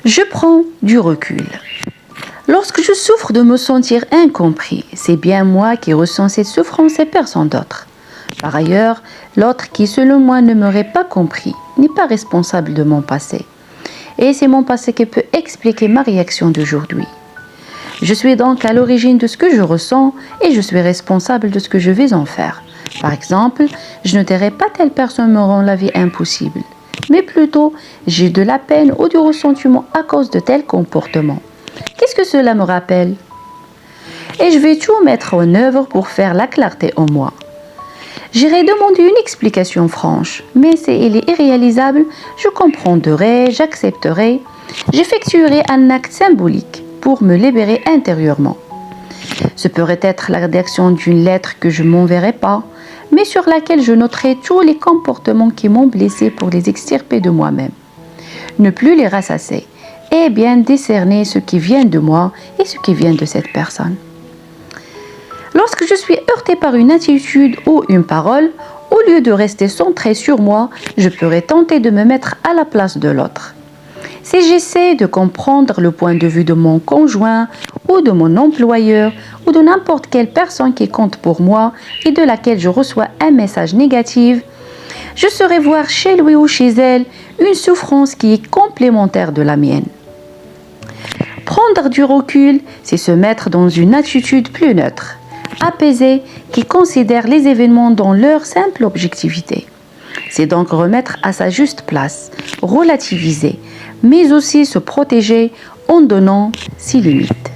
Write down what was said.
Je prends du recul. Lorsque je souffre de me sentir incompris, c'est bien moi qui ressens cette souffrance et personne d'autre. Par ailleurs, l'autre qui, selon moi, ne m'aurait pas compris n'est pas responsable de mon passé. Et c'est mon passé qui peut expliquer ma réaction d'aujourd'hui. Je suis donc à l'origine de ce que je ressens et je suis responsable de ce que je vais en faire. Par exemple, je ne dirais pas telle personne me rend la vie impossible, mais plutôt j'ai de la peine ou du ressentiment à cause de tel comportement. Qu'est-ce que cela me rappelle? Et je vais tout mettre en œuvre pour faire la clarté en moi. J'irai demander une explication franche, mais si elle est irréalisable, je comprendrai, j'accepterai, j'effectuerai un acte symbolique pour me libérer intérieurement. Ce pourrait être la rédaction d'une lettre que je ne m'enverrai pas, mais sur laquelle je noterai tous les comportements qui m'ont blessé pour les extirper de moi-même. Ne plus les rassasser, et bien décerner ce qui vient de moi et ce qui vient de cette personne. Lorsque je suis heurtée par une attitude ou une parole, au lieu de rester centrée sur moi, je pourrais tenter de me mettre à la place de l'autre. Si j'essaie de comprendre le point de vue de mon conjoint ou de mon employeur ou de n'importe quelle personne qui compte pour moi et de laquelle je reçois un message négatif, je saurais voir chez lui ou chez elle une souffrance qui est complémentaire de la mienne. Prendre du recul, c'est se mettre dans une attitude plus neutre, apaisée, qui considère les événements dans leur simple objectivité. C'est donc remettre à sa juste place, relativiser, mais aussi se protéger en donnant ses limites.